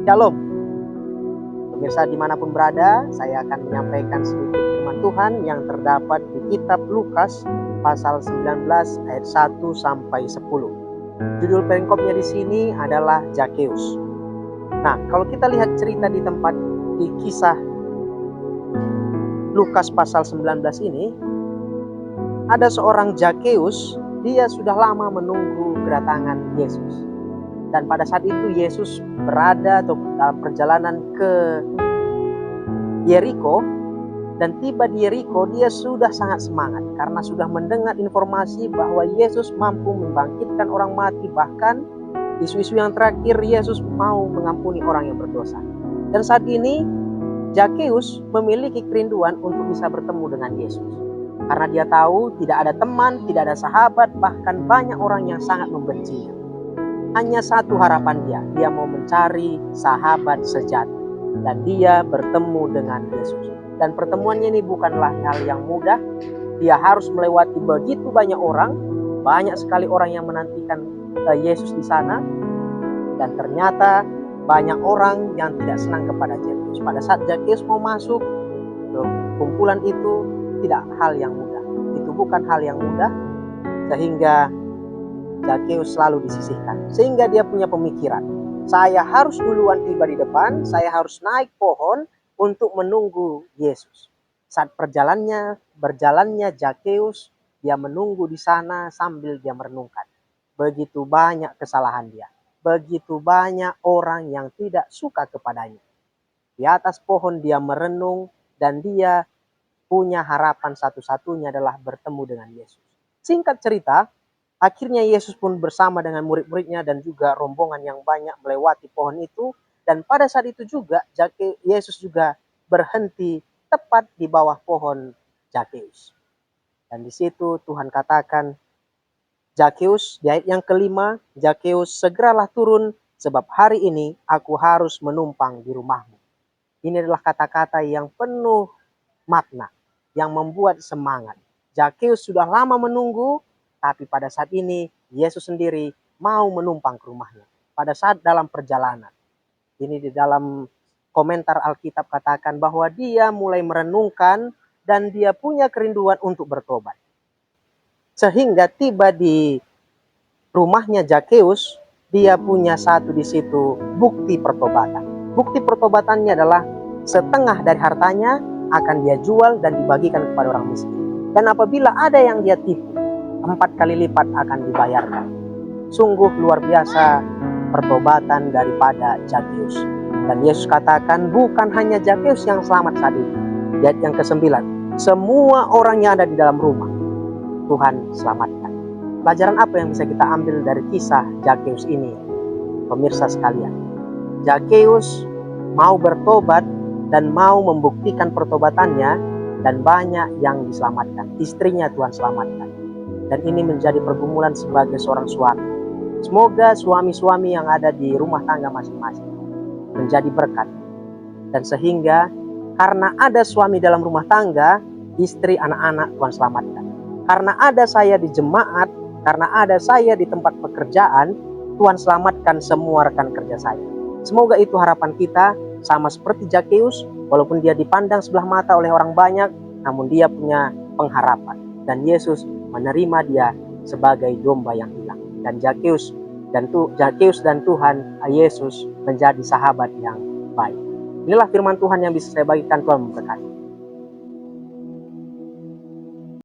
Shalom, pemirsa dimanapun berada, saya akan menyampaikan sedikit firman Tuhan yang terdapat di kitab Lukas pasal 19 ayat 1 sampai 10. Judul perikopnya di sini adalah Zakeus. Nah, kalau kita lihat cerita di kisah Lukas pasal 19 ini, ada seorang Zakeus, dia sudah lama menunggu kedatangan Yesus. Dan pada saat itu Yesus berada atau dalam perjalanan ke Yeriko, dan tiba di Yeriko dia sudah sangat semangat karena sudah mendengar informasi bahwa Yesus mampu membangkitkan orang mati, bahkan isu-isu yang terakhir Yesus mau mengampuni orang yang berdosa. Dan saat ini Zakeus memiliki kerinduan untuk bisa bertemu dengan Yesus karena dia tahu tidak ada teman, tidak ada sahabat, bahkan banyak orang yang sangat membencinya. Hanya satu harapan dia mau mencari sahabat sejati dan dia bertemu dengan Yesus. Dan pertemuannya ini bukanlah hal yang mudah. Dia harus melewati begitu banyak orang, banyak sekali orang yang menantikan Yesus di sana. Dan ternyata banyak orang yang tidak senang kepada Zakeus. Pada saat Zakeus mau masuk ke kumpulan itu, tidak hal yang mudah. Itu bukan hal yang mudah, sehingga Zakeus selalu disisihkan. Sehingga dia punya pemikiran, saya harus duluan tiba di depan, saya harus naik pohon untuk menunggu Yesus. Saat berjalannya Zakeus, dia menunggu di sana sambil dia merenungkan. Begitu banyak kesalahan dia. Begitu banyak orang yang tidak suka kepadanya. Di atas pohon dia merenung dan dia punya harapan satu-satunya adalah bertemu dengan Yesus. Singkat cerita, akhirnya Yesus pun bersama dengan murid-muridnya dan juga rombongan yang banyak melewati pohon itu. Dan pada saat itu juga Yesus juga berhenti tepat di bawah pohon Zakeus. Dan di situ Tuhan katakan, Zakeus, di ayat yang kelima, Zakeus segeralah turun sebab hari ini aku harus menumpang di rumahmu. Ini adalah kata-kata yang penuh makna, yang membuat semangat. Zakeus sudah lama menunggu, tapi pada saat ini Yesus sendiri mau menumpang ke rumahnya. Pada saat dalam perjalanan. Ini di dalam komentar Alkitab katakan bahwa dia mulai merenungkan dan dia punya kerinduan untuk bertobat. Sehingga tiba di rumahnya Zakeus, dia punya satu di situ bukti pertobatan. Bukti pertobatannya adalah setengah dari hartanya akan dia jual dan dibagikan kepada orang miskin. Dan apabila ada yang dia tipu, 4 kali lipat akan dibayarkan. Sungguh luar biasa pertobatan daripada Zakeus. Dan Yesus katakan bukan hanya Zakeus yang selamat saat itu. Di ayat yang ke-9, semua orang yang ada di dalam rumah Tuhan selamatkan. Pelajaran apa yang bisa kita ambil dari kisah Zakeus ini, pemirsa sekalian? Zakeus mau bertobat dan mau membuktikan pertobatannya, dan banyak yang diselamatkan. Istrinya Tuhan selamatkan. Dan ini menjadi pergumulan sebagai seorang suami. Semoga suami-suami yang ada di rumah tangga masing-masing menjadi berkat. Dan sehingga karena ada suami dalam rumah tangga, istri, anak-anak Tuhan selamatkan. Karena ada saya di jemaat, karena ada saya di tempat pekerjaan, Tuhan selamatkan semua rekan kerja saya. Semoga itu harapan kita, sama seperti Zakeus, walaupun dia dipandang sebelah mata oleh orang banyak, namun dia punya pengharapan. Dan Yesus menerima dia sebagai domba yang hilang. Dan Zakeus dan Tuhan Yesus menjadi sahabat yang baik. Inilah firman Tuhan yang bisa saya bagikan. Tuhan memberkati.